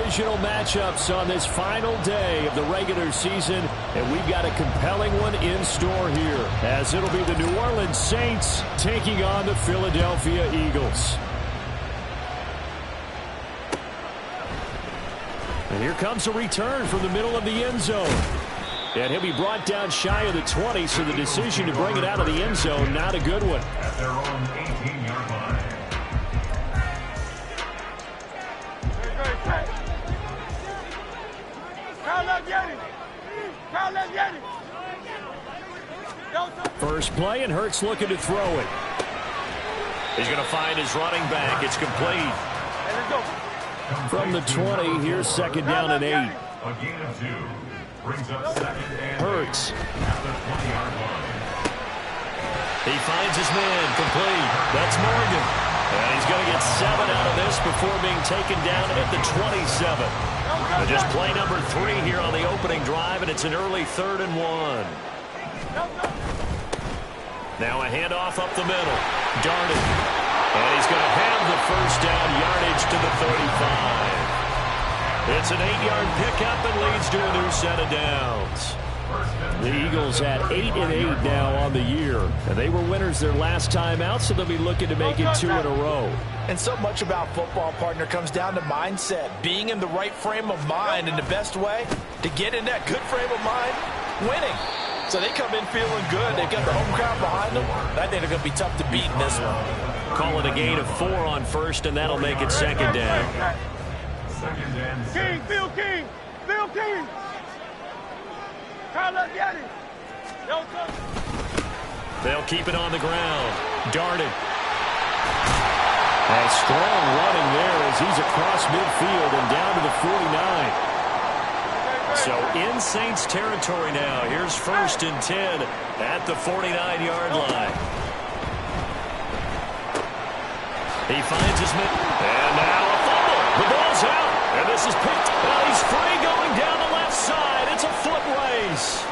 divisional matchups on this final day of the regular season, and we've got a compelling one in store here, as it'll be the New Orleans Saints taking on the Philadelphia Eagles. And here comes a return from the middle of the end zone. And he'll be brought down shy of the 20, so the decision to bring it out of the end zone, not a good one. At their own 18-yard line. First play, and Hurts looking to throw it. He's going to find his running back. It's complete. From the 20, here's second down and 8. A gain of 2. Brings up second and Hurts. at the 20-yard line. He finds his man, complete. That's Morgan. And he's going to get 7 out of this before being taken down at the 27. Just play number 3 here on the opening drive, and it's an early 3rd and 1. Now a handoff up the middle. Darted. And he's going to have the first down, yardage to the 35. It's an 8-yard pickup and leads to a new set of downs. The Eagles at 8-8 now on the year. And they were winners their last time out, so they'll be looking to make it 2 in a row. And so much about football, partner, comes down to mindset. Being in the right frame of mind, and the best way to get in that good frame of mind, winning. So they come in feeling good. They've got the home crowd behind them. I think they're going to be tough to beat in this one. Call it a gain of 4 on first, and that'll make it second down. King, Phil King, Phil King. Carlos, get it. They'll keep it on the ground. Darted. A strong running there as he's across midfield and down to the 49. So in Saints territory now. Here's 1st and 10 at the 49-yard line. He finds his man. And now a fumble. The ball's out. And this is picked. Well, he's free going down the left side. It's a foot race.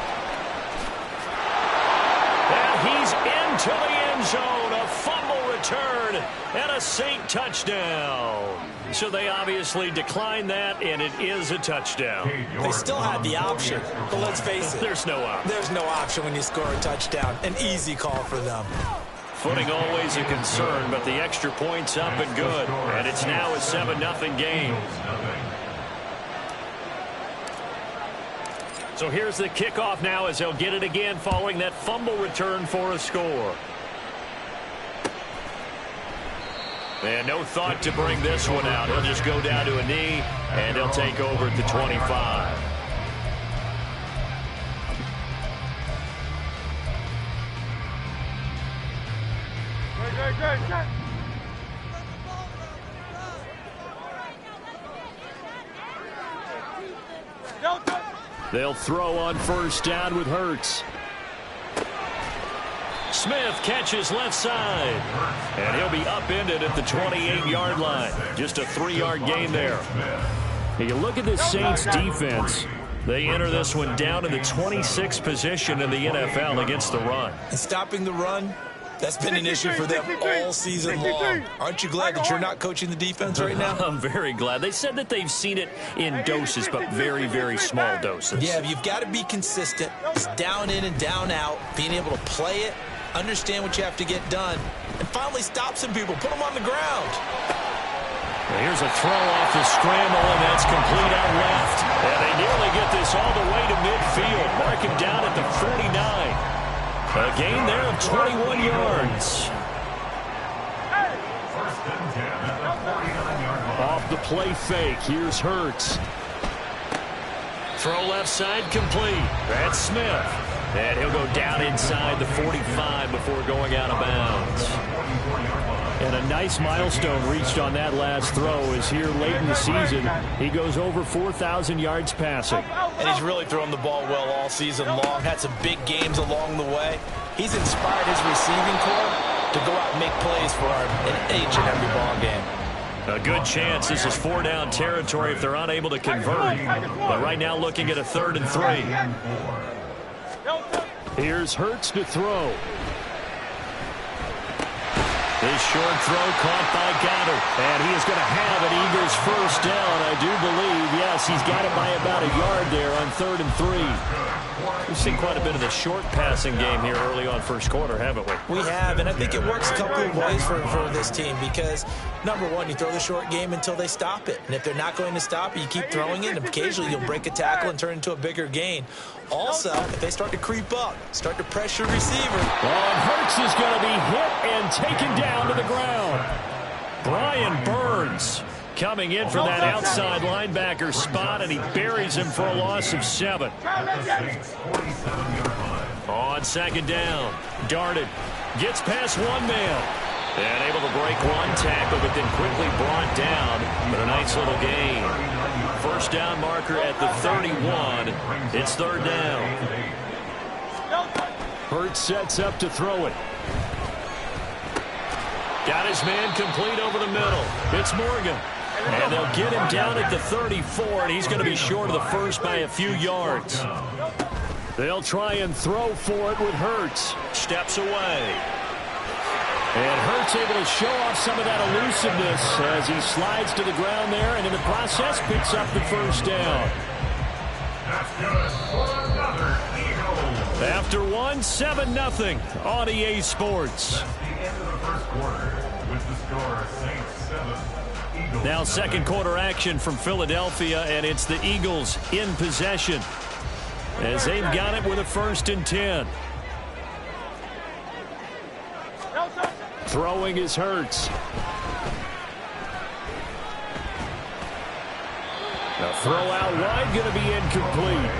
And he's into the end zone. A fumble return and a Saint touchdown. So they obviously declined that, and it is a touchdown. They still had the option, but let's face it. There's no option. There's no option when you score a touchdown. An easy call for them. Footing always a concern, but the extra point's up and good. And it's now a 7-0 game. So here's the kickoff now as they'll get it again following that fumble return for a score. And no thought to bring this one out. He'll just go down to a knee, and he'll take over at the 25. They'll throw on first down with Hurts. Smith catches left side. And he'll be upended at the 28-yard line. Just a 3-yard gain there. You look at this Saints defense. They enter this one down in the 26th position in the NFL against the run. And stopping the run, that's been an issue for them all season long. Aren't you glad that you're not coaching the defense right now? I'm very glad. They said that they've seen it in doses, but very, very small doses. Yeah, you've got to be consistent. It's down in and down out, being able to play it, understand what you have to get done, and finally stop some people, put them on the ground. Well, here's a throw off the scramble, and that's complete out left. And they nearly get this all the way to midfield. Mark him down at the 49. A gain there of 21 yards. First and 10 at the 49-yard line. Off the play fake, here's Hurts. Throw left side complete. That's Smith. And he'll go down inside the 45 before going out of bounds. And a nice milestone reached on that last throw is here late in the season. He goes over 4,000 yards passing. And he's really thrown the ball well all season long. Had some big games along the way. He's inspired his receiving corps to go out and make plays for him in each and every ball game. A good chance this is 4-down territory if they're unable to convert. But right now looking at a 3rd and 3. Here's Hurts to throw. His short throw caught by Goddard. And he is going to have an Eagles first down, I do believe. Yes, he's got it by about a yard there on 3rd and 3. We've seen quite a bit of the short passing game here early on first quarter, haven't we? We have, and I think it works a couple of ways for this team because, number one, you throw the short game until they stop it. And if they're not going to stop it, you keep throwing it, and occasionally you'll break a tackle and turn into a bigger gain. Also, if they start to creep up, start to pressure receiver. And Hurts is going to be hit and taken down to the ground. Brian Burns coming in from that outside linebacker spot, and he buries him for a loss of 7. On 2nd down, Darden gets past one man. And able to break one tackle, but then quickly brought down. But a nice little gain. First down marker at the 31. It's 3rd down. Hurts sets up to throw it. Got his man complete over the middle. It's Morgan. And they'll get him down at the 34, and he's going to be short of the first by a few yards. They'll try and throw for it with Hurts. Steps away. And Hurts able to show off some of that elusiveness as he slides to the ground there, and in the process picks up the first down. That's good for another Eagle. After 7-0 on EA Sports. That's the end of the first quarter with the score Saints 7. Now 2nd quarter action from Philadelphia, and it's the Eagles in possession as they've got it with a 1st and 10. Throwing is Hurts. The throw out wide going to be incomplete.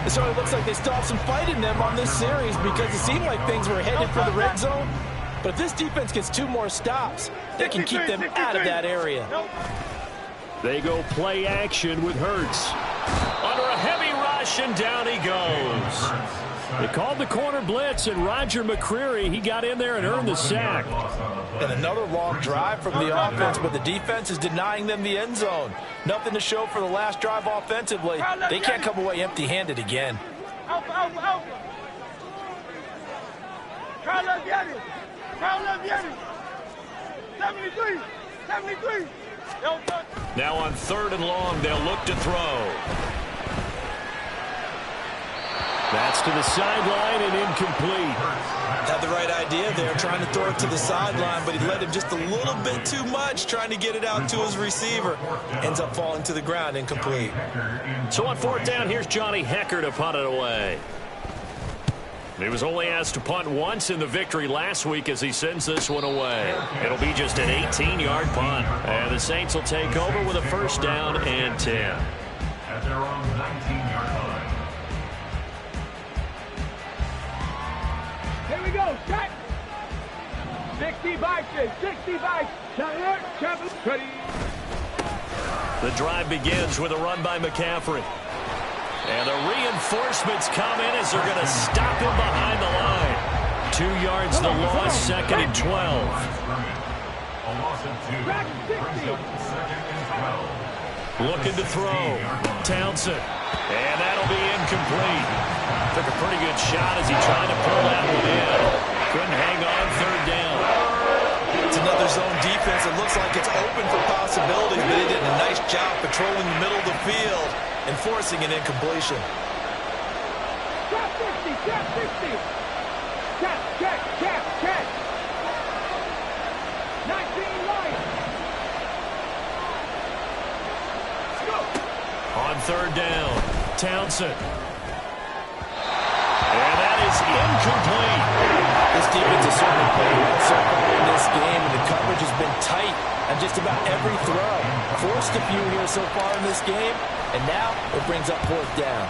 It sort of looks like they still have some fight in them on this series because it seemed like things were headed for the red zone. But if this defense gets 2 more stops, they can keep them out of that area. They go play action with Hurts. Under a heavy rush, and down he goes. They called the corner blitz, and Roger McCreary, he got in there and earned the sack. And another long drive from the offense, but the defense is denying them the end zone. Nothing to show for the last drive offensively. They can't come away empty-handed again. Now on 3rd and long, they'll look to throw. That's to the sideline and incomplete. Had the right idea there, trying to throw it to the sideline, but he led him just a little bit too much, trying to get it out to his receiver. Ends up falling to the ground, incomplete. So on 4th down, here's Johnny Hecker to punt it away. He was only asked to punt once in the victory last week as he sends this one away. It'll be just an 18-yard punt. And the Saints will take over with a 1st down and 10. At their own 19-yard line. Here we go, set. 65, 65. Ready. The drive begins with a run by McCaffrey. And the reinforcements come in as they're going to stop him behind the line. 2 yards the loss, 2nd and 12. A loss of 2 brings up 2nd and 12. Looking to throw. Townsend. And that'll be incomplete. Took a pretty good shot as he tried to pull that one in. Couldn't hang on 3rd down. It's another zone defense. It looks like it's open for possibilities, but they did a nice job patrolling the middle of the field and forcing an incompletion. Cap 60, cap 60. Cap, check, cap, check. 19 right. Let's go. On 3rd down, Townsend. And that is incomplete. This defense has certainly played well so far in this game, and the coverage has been tight on just about every throw. Forced a few here so far in this game, and now it brings up 4th down.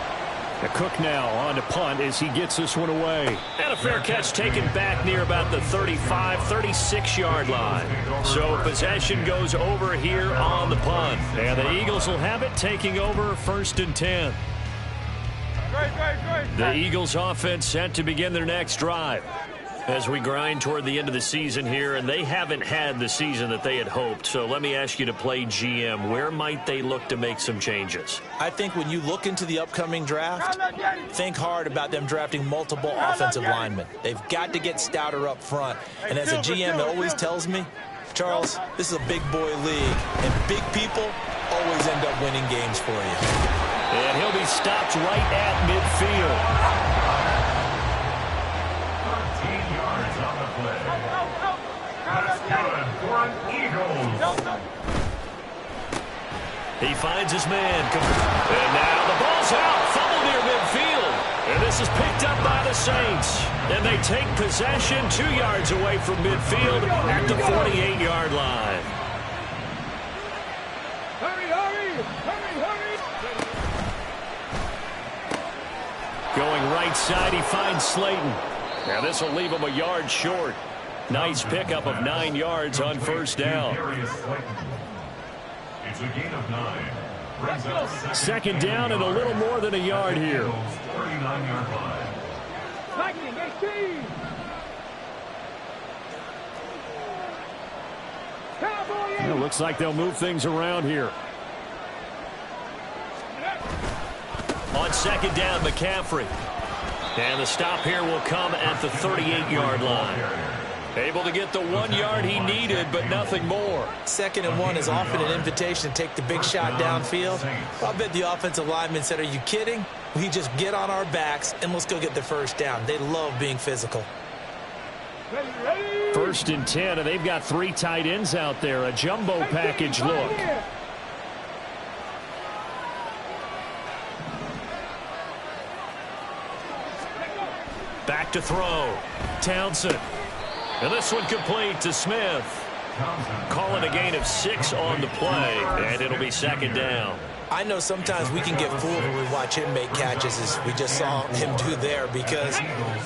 The Cook now on to punt as he gets this one away. And a fair catch taken back near about the 35, 36-yard line. So possession goes over here on the punt. And the Eagles will have it, taking over 1st and 10. Great. The Eagles offense set to begin their next drive. As we grind toward the end of the season here, and they haven't had the season that they had hoped. So let me ask you to play GM. Where might they look to make some changes? I think when you look into the upcoming draft, think hard about them drafting multiple offensive linemen. They've got to get stouter up front. And as a GM always tells me, Charles, this is a big boy league, and big people always end up winning games for you. And he'll be stopped right at midfield. He finds his man. And now the ball's out. Fumble near midfield. And this is picked up by the Saints. And they take possession 2 yards away from midfield at the 48-yard line. Hurry, hurry! Hurry, hurry! Going right side, he finds Slayton. Now this will leave him a yard short. Nice pickup of 9 yards on first down. It's a gain of 9. Second down and a little more than a yard here. 39-yard line. Lightning, 18! Cowboy 8! It looks like they'll move things around here. On second down, McCaffrey. And the stop here will come at the 38-yard line. Able to get the 1 yard he needed, but nothing more. 2nd and 1 is often an invitation to take the big shot downfield. I bet the offensive lineman said, are you kidding? We just get on our backs and let's go get the first down. They love being physical. Ready, ready! 1st and 10, and they've got 3 tight ends out there. A jumbo package look. Back to throw. Townsend. And this one complete to Smith. Calling a gain of 6 on the play, and it'll be 2nd down. I know sometimes we can get fooled when we watch him make catches, as we just saw him do there, because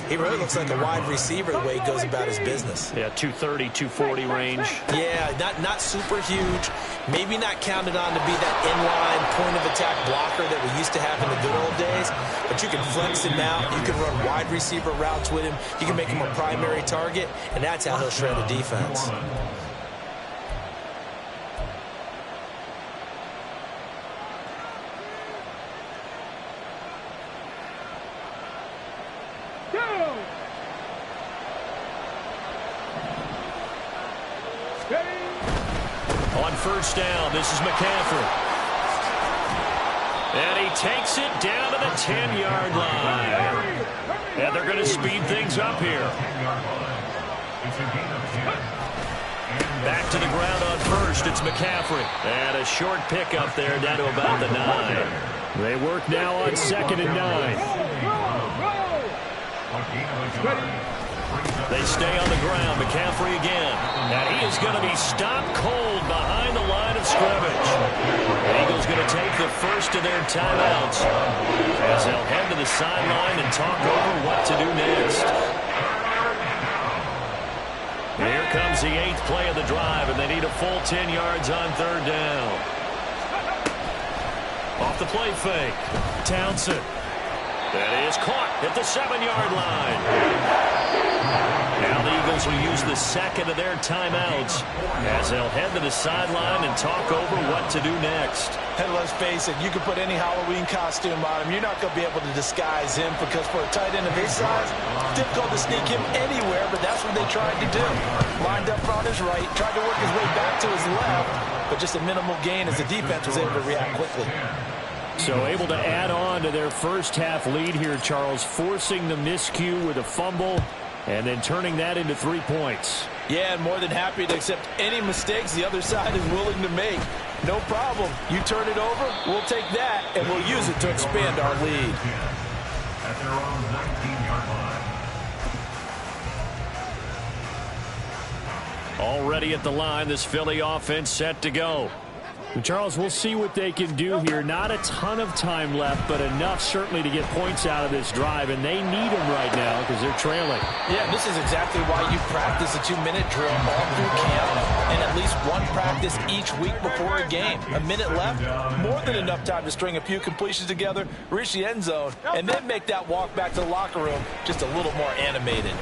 he really looks like a wide receiver the way he goes about his business. Yeah, 230, 240 range. Yeah, not super huge. Maybe not counted on to be that inline point-of-attack blocker that we used to have in the good old days, but you can flex him out. You can run wide receiver routes with him. You can make him a primary target, and that's how he'll shred a defense. On first down, this is McCaffrey. And he takes it down to the 10-yard line. And they're going to speed things up here. Back to the ground on first, it's McCaffrey. And a short pickup there down to about the 9. They work now on 2nd and 9. They stay on the ground. McCaffrey again. And he is going to be stopped cold behind the line of scrimmage. The Eagles going to take the first of their timeouts as they'll head to the sideline and talk over what to do next. Here comes the 8th play of the drive, and they need a full 10 yards on 3rd down. Off the play fake. Townsend. That is caught at the 7-yard line. Now the Eagles will use the 2nd of their timeouts as they'll head to the sideline and talk over what to do next. And let's face it, you can put any Halloween costume on him. You're not going to be able to disguise him, because for a tight end of his size, it's difficult to sneak him anywhere, but that's what they tried to do. Lined up on his right, tried to work his way back to his left, but just a minimal gain as the defense was able to react quickly. So able to add on to their first half lead here, Charles, forcing the miscue with a fumble and then turning that into 3 points. Yeah, and more than happy to accept any mistakes the other side is willing to make. No problem. You turn it over, we'll take that, and we'll use it to expand our lead. At their own 19-yard line. Already at the line, this Philly offense set to go. Charles, we'll see what they can do here. Not a ton of time left, but enough certainly to get points out of this drive, and they need them right now because they're trailing. Yeah, this is exactly why you practice a 2-minute drill all through camp and at least one practice each week before a game. A minute left, more than enough time to string a few completions together, reach the end zone, and then make that walk back to the locker room just a little more animated.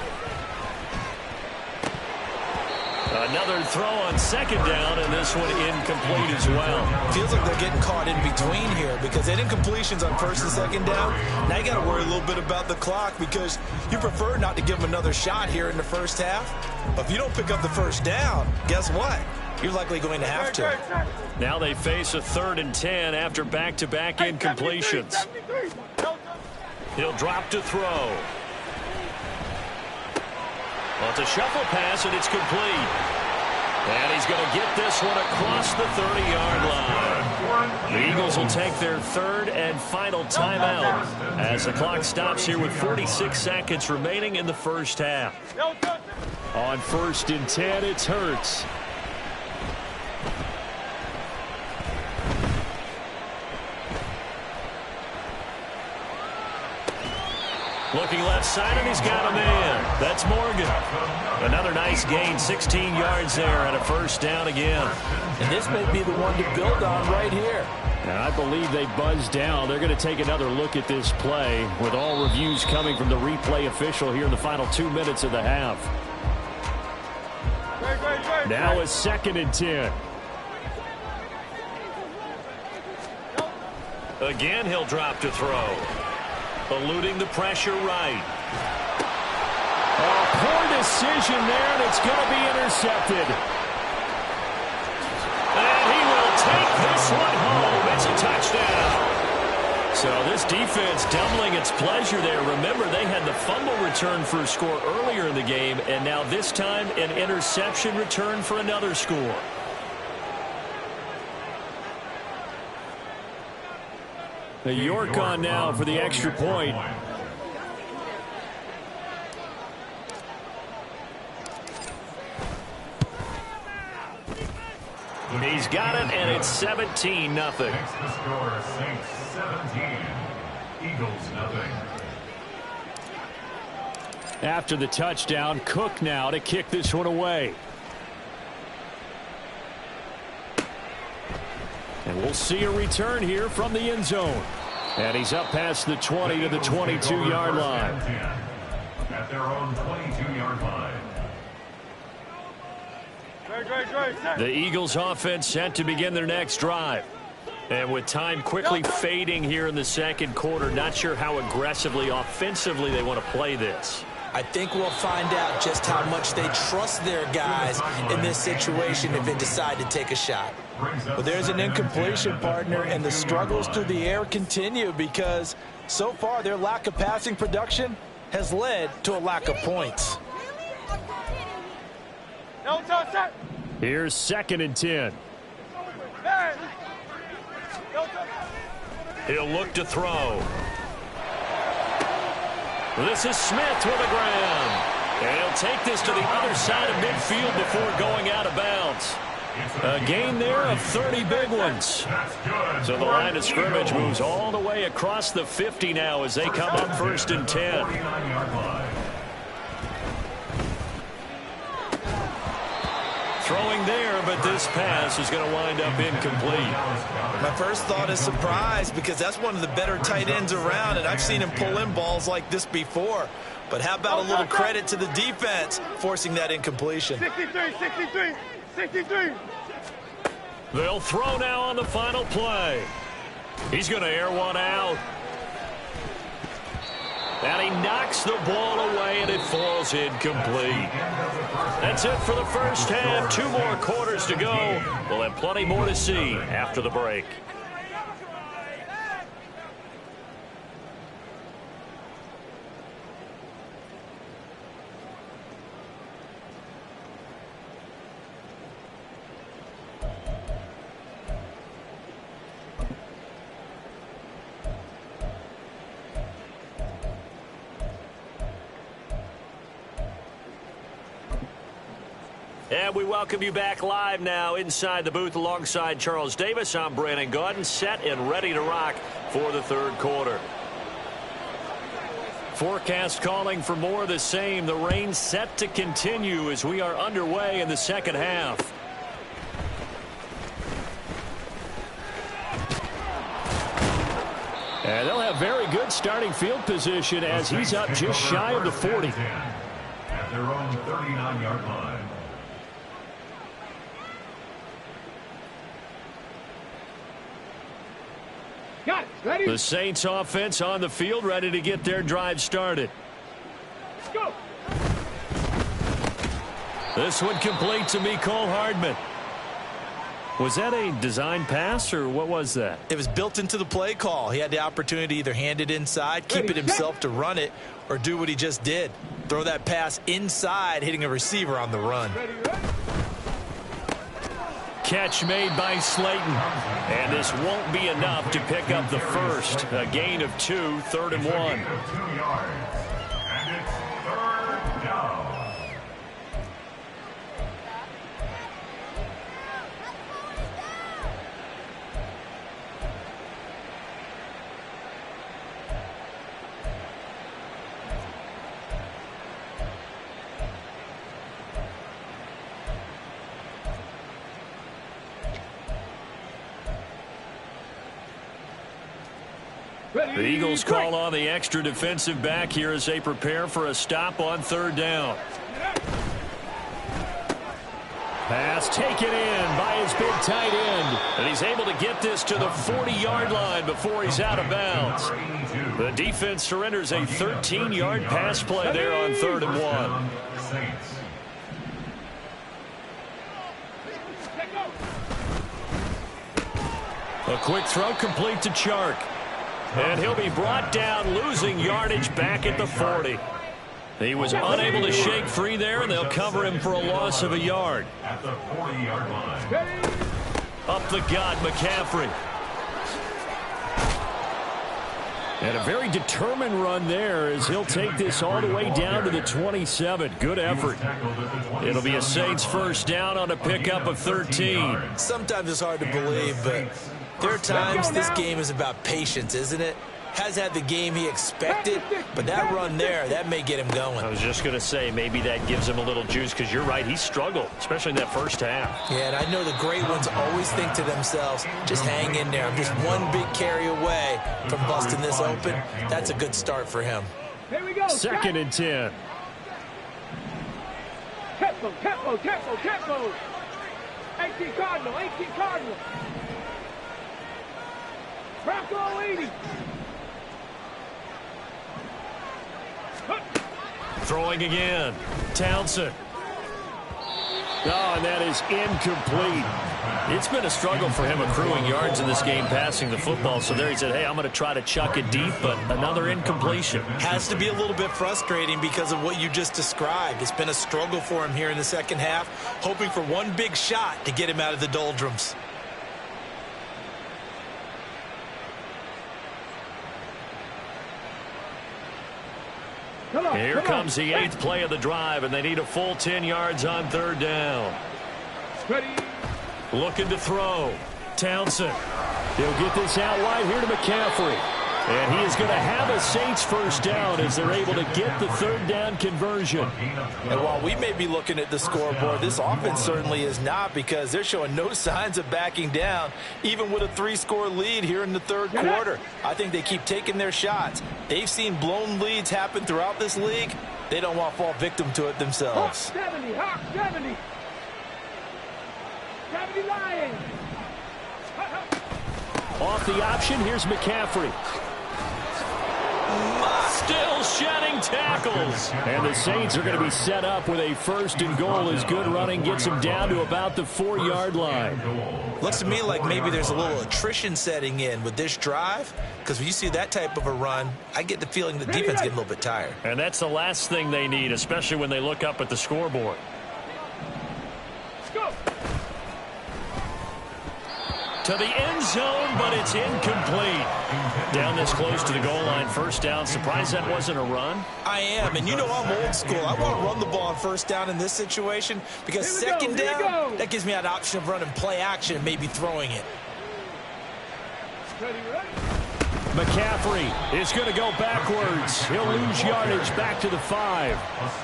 Another throw on second down, and this one incomplete as well. Feels like they're getting caught in between here because they didn't incompletions on first and second down. Now you got to worry a little bit about the clock because you prefer not to give them another shot here in the first half. But if you don't pick up the first down, guess what? You're likely going to have to. Now they face a 3rd and 10 after back-to-back incompletions. He'll drop to throw. Well, it's a shuffle pass, and it's complete. And he's going to get this one across the 30-yard line. The Eagles will take their 3rd and final timeout as the clock stops here with 46 seconds remaining in the first half. On 1st and 10, it's Hurts. Looking left side, and he's got a man. That's Morgan. Another nice gain, 16 yards there, and a first down again. And this may be the one to build on right here. And I believe they buzzed down. They're going to take another look at this play with all reviews coming from the replay official here in the final 2 minutes of the half. Now a 2nd and 10. Again, he'll drop to throw. Eluding the pressure right. Oh, poor decision there, and it's going to be intercepted. And he will take this one home. It's a touchdown. So this defense doubling its pleasure there. Remember, they had the fumble return for a score earlier in the game, and now this time an interception return for another score. The York on now for the extra point. He's got it, and it's 17-0. Makes the score Saints 17, Eagles nothing. After the touchdown, Cook now to kick this one away. And we'll see a return here from the end zone. And he's up past the 20 to the 22-yard line. At their own 22-yard line. The Eagles offense set to begin their next drive. And with time quickly fading here in the second quarter, not sure how aggressively, offensively they want to play this. I think we'll find out just how much they trust their guys in this situation if they decide to take a shot. But there's an incompletion, partner, and the struggles through the air continue because so far their lack of passing production has led to a lack of points. Here's 2nd and 10. He'll look to throw. This is Smith with a grab. And he'll take this to the other side of midfield before going out of bounds. A gain there of 30 big ones. So the line of scrimmage moves all the way across the 50 now as they come up 1st and 10. Throwing there, but this pass is going to wind up incomplete. My first thought is surprise because that's one of the better tight ends around, and I've seen him pull in balls like this before. But how about a little credit to the defense forcing that incompletion? 63. They'll throw now on the final play. He's going to air one out. And he knocks the ball away, and it falls incomplete. That's it for the first half. 2 more quarters to go. We'll have plenty more to see after the break. And we welcome you back live now inside the booth alongside Charles Davis. I'm Brandon Gaudin, set and ready to rock for the third quarter. Forecast calling for more of the same. The rain set to continue as we are underway in the second half. And they'll have very good starting field position as he's up just shy of the 40. At their own 39-yard line. Got it. Ready? The Saints offense on the field, ready to get their drive started. Go. This one complete to Mecole Hardman. Was that a design pass, or what was that? It was built into the play call. He had the opportunity to either hand it inside, keep it himself to run it, or do what he just did. Throw that pass inside, hitting a receiver on the run. Ready, ready. Catch made by Slayton. And this won't be enough to pick up the first. A gain of 2, 3rd and 1. 2 yards. And it's 3rd down. The Eagles call on the extra defensive back here as they prepare for a stop on 3rd down. Pass taken in by his big tight end. And he's able to get this to the 40-yard line before he's out of bounds. The defense surrenders a 13-yard pass play there on 3rd and 1. A quick throw complete to Chark. And he'll be brought down, losing yardage back at the 40. He was unable to shake free there, and they'll cover him for a loss of a yard. At the 40-yard line. Up the gut, McCaffrey. And a very determined run there as he'll take this all the way down to the 27. Good effort. It'll be a Saints first down on a pickup of 13. Sometimes it's hard to believe, but there are times this game is about patience, isn't it? Has had the game he expected, but that run there, that may get him going. I was just going to say, maybe that gives him a little juice, because you're right, he struggled, especially in that first half. Yeah, and I know the great ones always think to themselves, just hang in there. I'm just one big carry away from busting this open. That's a good start for him. Here we go. 2nd and 10. Tempo. 18 Cardinal. Bronco 80. Throwing again. Townsend. Oh, and that is incomplete. It's been a struggle for him accruing yards in this game passing the football. So there he said, hey, I'm going to try to chuck it deep, but another incompletion. Has to be a little bit frustrating because of what you just described. It's been a struggle for him here in the second half, hoping for one big shot to get him out of the doldrums. Here comes the 8th play of the drive, and they need a full 10 yards on 3rd down. Ready. Looking to throw. Townsend. He'll get this out wide here to McCaffrey. And he is going to have a Saints first down as they're able to get the 3rd down conversion. And while we may be looking at the scoreboard, this offense certainly is not, because they're showing no signs of backing down, even with a 3-score lead here in the 3rd quarter. I think they keep taking their shots. They've seen blown leads happen throughout this league. They don't want to fall victim to it themselves. Hawk 70. 70 Lions. Off the option, here's McCaffrey. Still shedding tackles. And the Saints are going to be set up with a 1st and goal as good running gets them down to about the 4-yard line. Looks to me like maybe there's a little attrition setting in with this drive, because when you see that type of a run, I get the feeling the defense getting a little bit tired. And that's the last thing they need, especially when they look up at the scoreboard. Go. To the end zone, but it's incomplete. Down this close to the goal line, first down. Surprised that wasn't a run? I am, and you know I'm old school. I want to run the ball on first down in this situation, because second down, that gives me that option of running play action and maybe throwing it. Ready. McCaffrey is going to go backwards. He'll lose yardage back to the 5.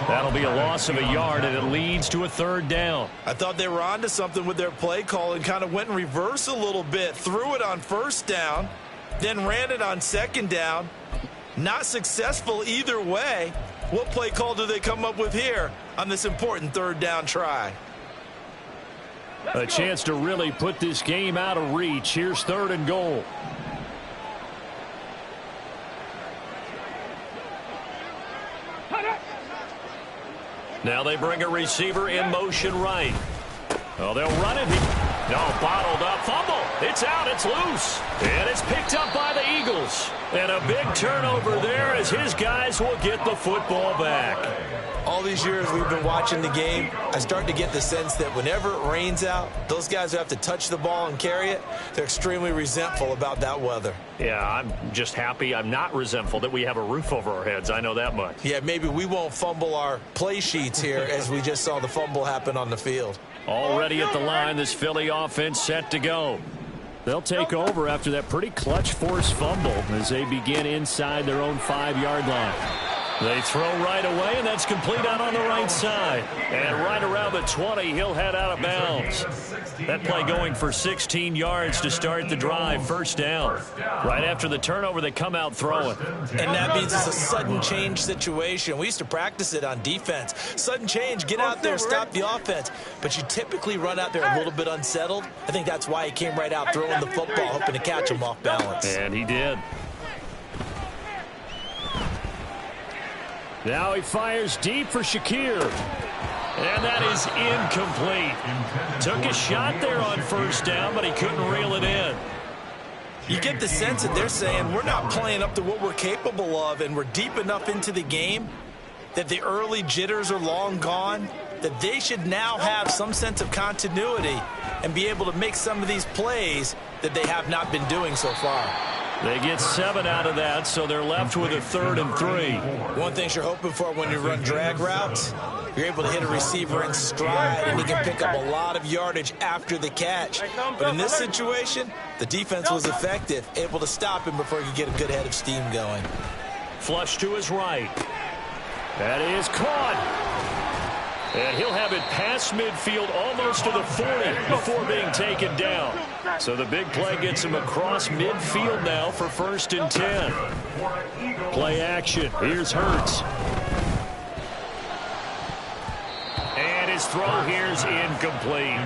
That'll be a loss of a yard, and it leads to a 3rd down. I thought they were onto something with their play call and kind of went in reverse a little bit. Threw it on first down, then ran it on second down. Not successful either way. What play call do they come up with here on this important 3rd down try? A chance to really put this game out of reach. Here's 3rd and goal. Now they bring a receiver in motion right. Oh, they'll run it. No, bottled up. Fumble. It's out. It's loose. And it's picked up by the Eagles. And a big turnover there as his guys will get the football back. All these years we've been watching the game, I start to get the sense that whenever it rains out, those guys who have to touch the ball and carry it, they're extremely resentful about that weather. Yeah, I'm just happy I'm not resentful that we have a roof over our heads. I know that much. Yeah, maybe we won't fumble our play sheets here as we just saw the fumble happen on the field. Already at the line, this Philly offense set to go. They'll take over after that pretty clutch forced fumble as they begin inside their own 5-yard line. They throw right away, and that's complete out on the right side. And right around the 20, he'll head out of bounds. That play going for 16 yards to start the drive, first down. Right after the turnover, they come out throwing. And that means it's a sudden change situation. We used to practice it on defense. Sudden change, get out there, stop the offense. But you typically run out there a little bit unsettled. I think that's why he came right out throwing the football, hoping to catch him off balance. And he did. Now he fires deep for Shakir. And that is incomplete. Took a shot there on first down, but he couldn't reel it in. You get the sense that they're saying we're not playing up to what we're capable of, and we're deep enough into the game that the early jitters are long gone, that they should now have some sense of continuity and be able to make some of these plays that they have not been doing so far. They get 7 out of that, so they're left with a 3rd and 3. One thing you're hoping for when you run drag routes, you're able to hit a receiver in stride, and he can pick up a lot of yardage after the catch. But in this situation, the defense was effective, able to stop him before he could get a good head of steam going. Flush to his right. That is caught. And he'll have it past midfield almost to the 40 before being taken down. So the big play gets him across midfield now for 1st and 10. Play action. Here's Hurts. And his throw here's incomplete.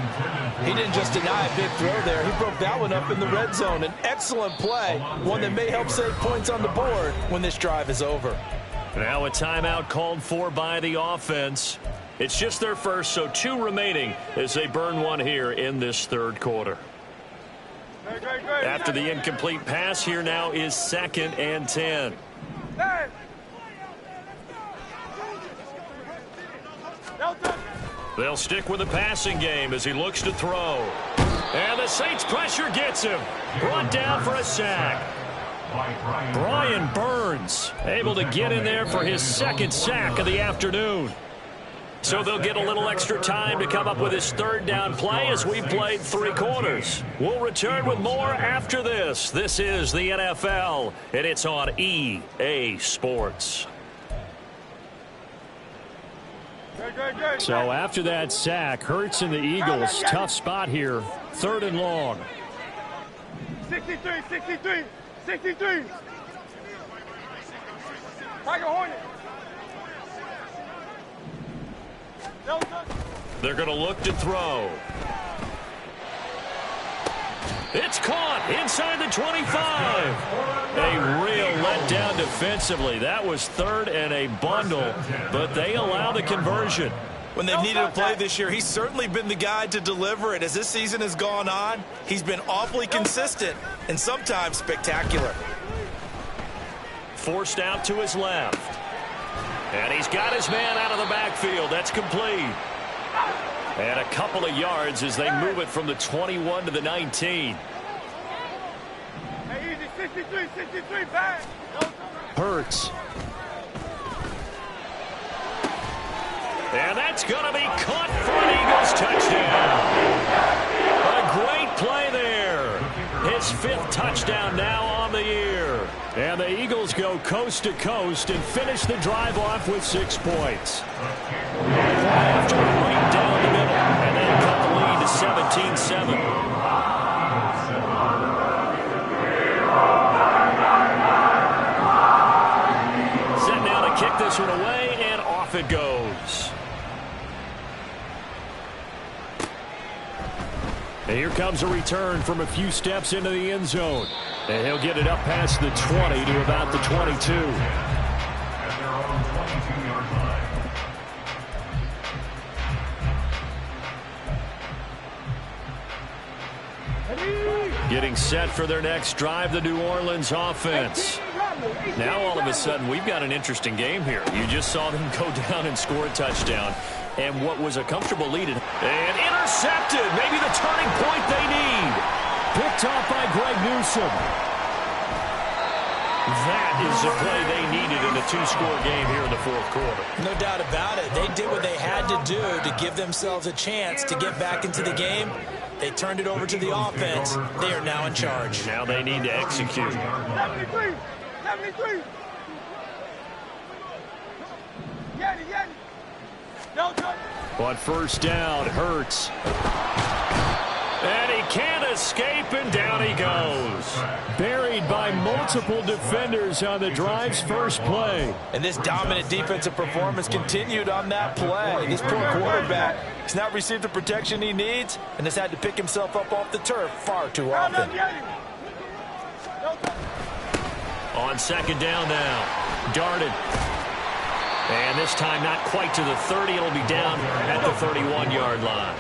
He didn't just deny a big throw there. He broke that one up in the red zone. An excellent play, one that may help save points on the board when this drive is over. Now a timeout called for by the offense. It's just their first, so 2 remaining as they burn one here in this 3rd quarter. After the incomplete pass, here now is 2nd and 10. They'll stick with the passing game as he looks to throw. And the Saints pressure gets him. Brought down for a sack. Brian Burns able to get in there for his 2nd sack of the afternoon. So they'll get a little extra time to come up with his 3rd down play as we played 3 quarters. We'll return with more after this. This is the NFL, and it's on EA Sports. So after that sack, Hurts and the Eagles, tough spot here, 3rd and long. 63. Tiger Hornet. They're going to look to throw. It's caught inside the 25. A real letdown defensively. That was 3rd and a bundle, but they allow the conversion. When they've needed a play this year, he's certainly been the guy to deliver it. As this season has gone on, he's been awfully consistent and sometimes spectacular. Forced out to his left. And he's got his man out of the backfield. That's complete. And a couple of yards as they move it from the 21 to the 19. Hey, easy, 63, back. Hurts. And that's going to be caught for an Eagles touchdown. A great play there. His 5th touchdown now on the year. And the Eagles go coast to coast and finish the drive off with 6 points. After right down the middle, and then cut the lead to 17-7. Set now to kick this one away, and off it goes. And here comes a return from a few steps into the end zone. And he'll get it up past the 20 to about the 22. At their own 22-yard Getting set for their next drive, the New Orleans offense. Now, all of a sudden, we've got an interesting game here. You just saw them go down and score a touchdown. And what was a comfortable lead. And intercepted. Maybe the turning point they need. Picked off by Greg Newsome. That is the play they needed in a two-score game here in the fourth quarter. No doubt about it. They did what they had to do to give themselves a chance to get back into the game. They turned it over to the offense. They are now in charge. Now they need to execute. 73. 73. Yanni. No touch. On first down, Hurts. And he can't escape, and down he goes. Buried by multiple defenders on the drive's first play. And this dominant defensive performance continued on that play. This poor quarterback has not received the protection he needs and has had to pick himself up off the turf far too often. On second down now, darted. And this time not quite to the 30. It'll be down at the 31-yard line.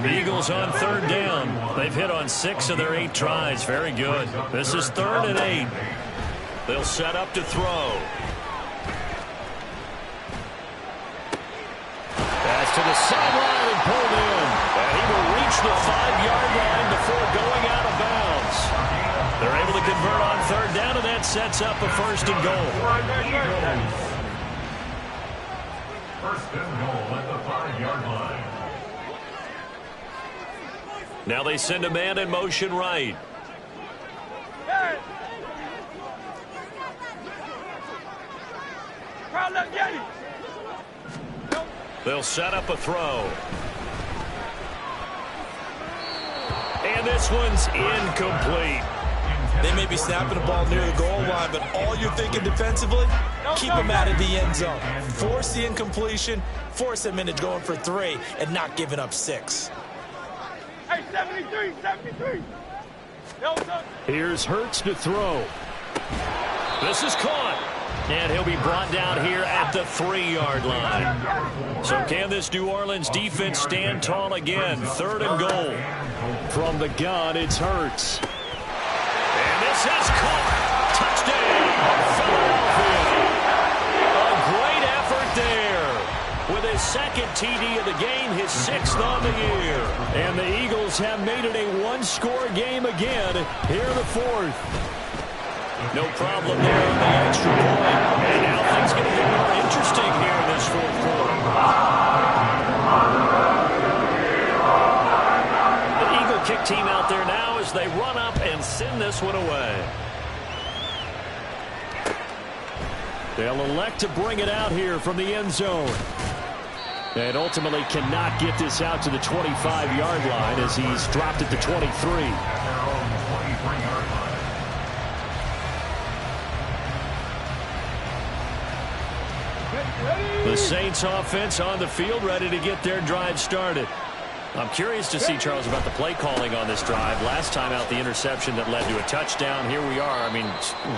The Eagles on third down. They've hit on 6 of their 8 tries. Very good. This is 3rd and 8. They'll set up to throw. That's to the sideline and pulled in. And he will reach the 5-yard line before going out of bounds. They're able to convert on third down, and that sets up a 1st and goal. First and goal at the 5-yard line. Now they send a man in motion right. Hey. Crowd left Yanni. They'll set up a throw. And this one's incomplete. They may be snapping the ball near the goal line, but all you're thinking defensively, keep them out of the end zone. Force the incompletion, force them into going for 3, and not giving up 6. Hey, 73. No touch. Here's Hurts to throw. This is caught. And he'll be brought down here at the 3-yard line. So can this New Orleans defense stand tall again? 3rd and goal. From the gun, it's Hurts. And this is caught. Touchdown, Philadelphia. A great effort there. With his 2nd TD of the game, his 6th on the year. And the Eagles have made it a 1-score game again here in the 4th. No problem there on the extra point. And now things going to get more interesting here in this 4th quarter. The Eagle kick team out there now as they run up and send this one away. They'll elect to bring it out here from the end zone. And ultimately cannot get this out to the 25-yard line as he's dropped at the 23. The Saints offense on the field, ready to get their drive started. I'm curious to see, Charles, about the play calling on this drive. Last time out, the interception that led to a touchdown. Here we are. I mean,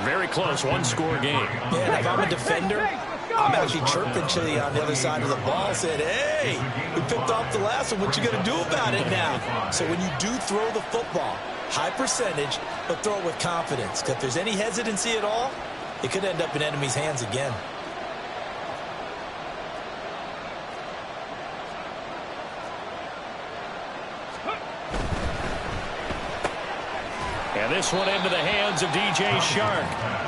very close, 1-score game. Yeah, and if I'm a defender, I'm actually chirping Chili on the other side of the ball, saying, hey, we picked off the last one. What you going to do about it now? So when you do throw the football, high percentage, but throw it with confidence. Because if there's any hesitancy at all, it could end up in enemy's hands again. And this one into the hands of DJ Shark.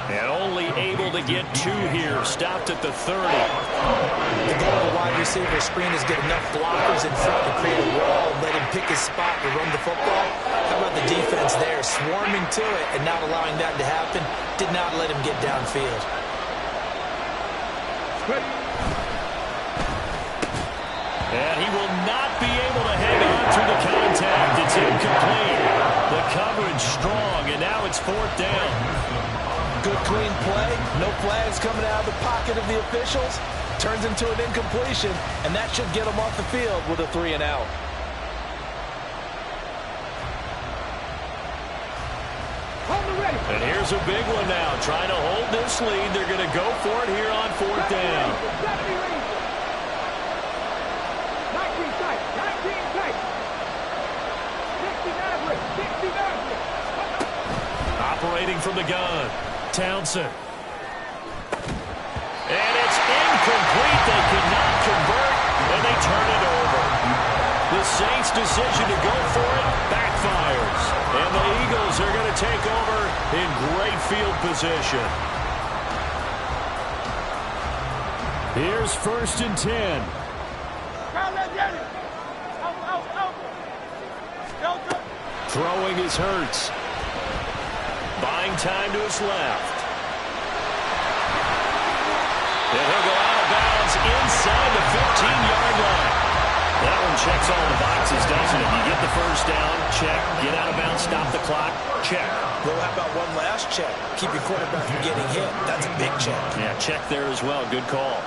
And only able to get 2 here. Stopped at the 30. The goal of the wide receiver screen is get enough blockers in front to create a wall and let him pick his spot to run the football. How about the defense there, swarming to it and not allowing that to happen? Did not let him get downfield. And he will not be able to hang on through the contact. It's incomplete. The coverage strong, and now it's 4th down. Good, clean play. No flags coming out of the pocket of the officials. Turns into an incompletion, and that should get them off the field with a 3 and out. And here's a big one now. Trying to hold this lead. They're going to go for it here on 4th down. 19 tight. 69. operating from the gun. Townsend. And it's incomplete. They cannot convert, and they turn it over. The Saints' decision to go for it backfires. And the Eagles are going to take over in great field position. Here's 1st and 10. Throwing is Hurts. Buying time to his left. And he'll go out of bounds inside the 15-yard line. That one checks all the boxes, doesn't it? You get the first down, check. Get out of bounds, stop the clock, check. Well, how about one last check? Keep your quarterback from getting hit. That's a big check. Yeah, check there as well. Good call.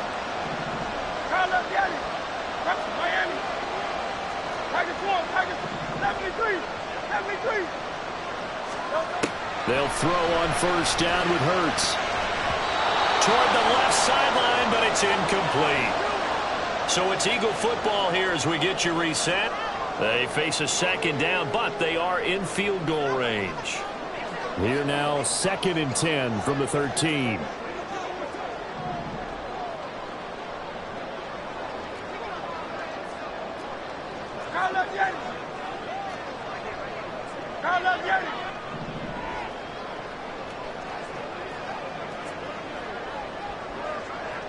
Miami. Tigers 1, Tigers 73. 73. They'll throw on 1st down with Hurts. Toward the left sideline, but it's incomplete. So it's Eagle football here as we get you reset. They face a 2nd down, but they are in field goal range. Here now, 2nd and 10 from the 13.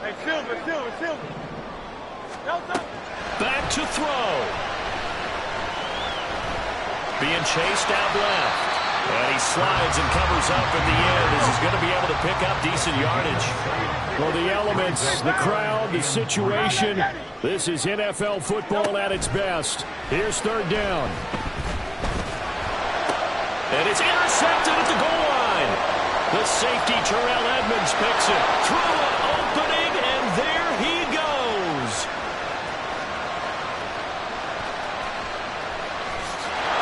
Hey, Silver. Back to throw. Being chased out left. And he slides and covers up at the end as he's going to be able to pick up decent yardage. Well, the elements, the crowd, the situation, this is NFL football at its best. Here's 3rd down. And it's intercepted at the goal line. The safety, Terrell Edmonds, picks it. Through an opening, and there he goes.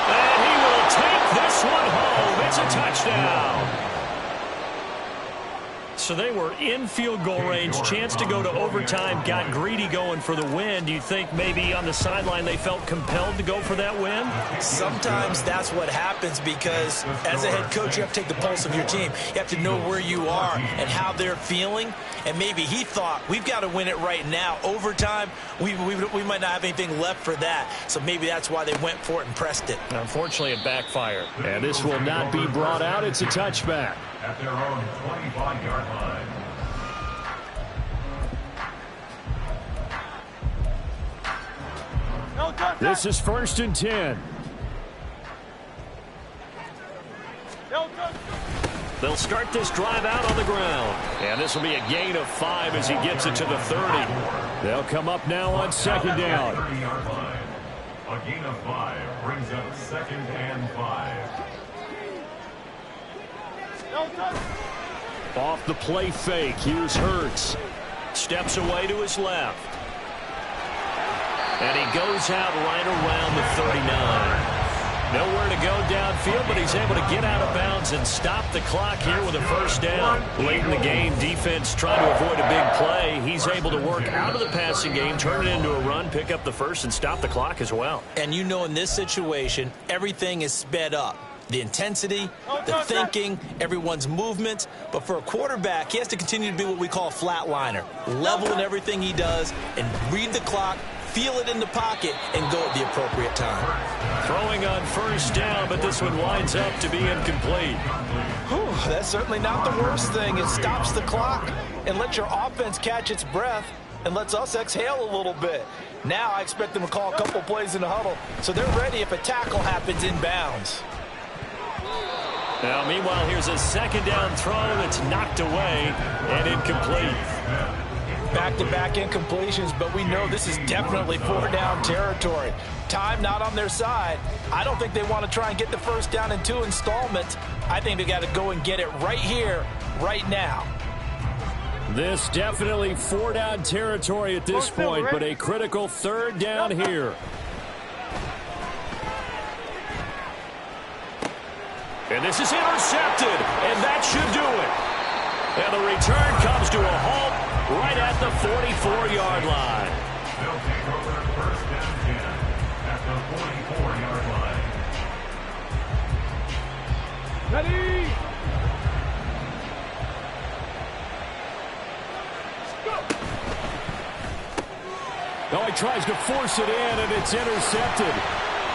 And he will take this one home. It's a touchdown. So they were in field goal range, chance to go to overtime, got greedy going for the win. Do you think maybe on the sideline they felt compelled to go for that win? Sometimes that's what happens because as a head coach, you have to take the pulse of your team. You have to know where you are and how they're feeling. And maybe he thought, we've got to win it right now. Overtime, we might not have anything left for that. So maybe that's why they went for it and pressed it. Unfortunately, it backfired. And this will not be brought out. It's a touchback. At their own 25-yard line. This is 1st and 10. They'll start this drive out on the ground. And this will be a gain of 5 as he gets it to the 30. They'll come up now on 2nd down. 30-yard line. A gain of 5 brings up 2nd and 5. Off the play fake, here's Hurts. Steps away to his left. And he goes out right around the 39. Nowhere to go downfield, but he's able to get out of bounds and stop the clock here with a 1st down. Late in the game, defense trying to avoid a big play. He's able to work out of the passing game, turn it into a run, pick up the 1st, and stop the clock as well. And you know in this situation, everything is sped up. The intensity, the thinking, everyone's movement. But for a quarterback, he has to continue to be what we call a flatliner. Level in everything he does and read the clock, feel it in the pocket, and go at the appropriate time. Throwing on 1st down, but this one winds up to be incomplete. Whew, that's certainly not the worst thing. It stops the clock and lets your offense catch its breath and lets us exhale a little bit. Now I expect them to call a couple plays in the huddle so they're ready if a tackle happens in bounds. Now, meanwhile, here's a 2nd down throw that's knocked away and incomplete. Back-to-back incompletions, but we know this is definitely 4-down territory. Time not on their side. I don't think they want to try and get the 1st down in 2 installments. I think they got to go and get it right here, right now. This definitely 4-down territory at this point, but a critical 3rd down here. And this is intercepted, and that should do it. And the return comes to a halt right at the 44-yard line. They'll take over 1st and 10 at the 44-yard line. Ready? Oh, he tries to force it in, and it's intercepted.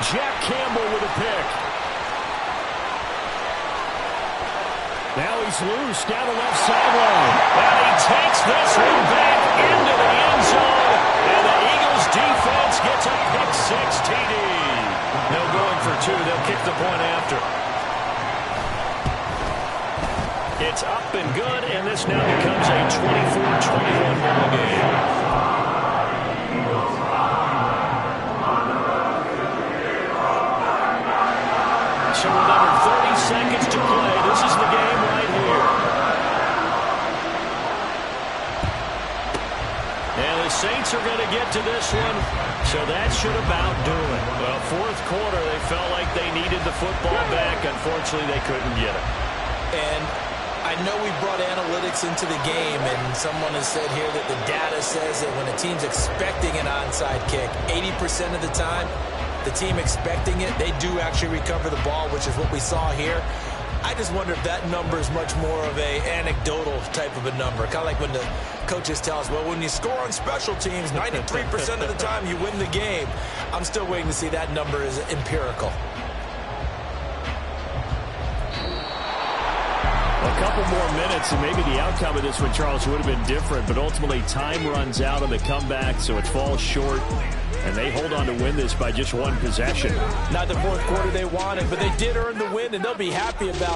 Jack Campbell with a pick. Now he's loose down the left sideline. And he takes this one back into the end zone. And the Eagles defense gets a pick-6 TD. No going for two. They'll kick the point after. It's up and good, and this now becomes a 24-21 ball game. So with under 30 seconds to play, this is the game right here. And the Saints are going to get to this one, so that should about do it. Well, fourth quarter, they felt like they needed the football back. Unfortunately, they couldn't get it. And I know we brought analytics into the game, and someone has said here that the data says that when a team's expecting an onside kick, 80% of the time, the team expecting it, they do actually recover the ball, which is what we saw here. I just wonder if that number is much more of a anecdotal type of a number. Kind of like when the coaches tell us, well, when you score on special teams, 93% of the time you win the game. I'm still waiting to see that number is empirical. A couple more minutes, and maybe the outcome of this one, Charles, would have been different. But ultimately, time runs out on the comeback, so it falls short. And they hold on to win this by just one possession. Not the fourth quarter they wanted, but they did earn the win, and they'll be happy about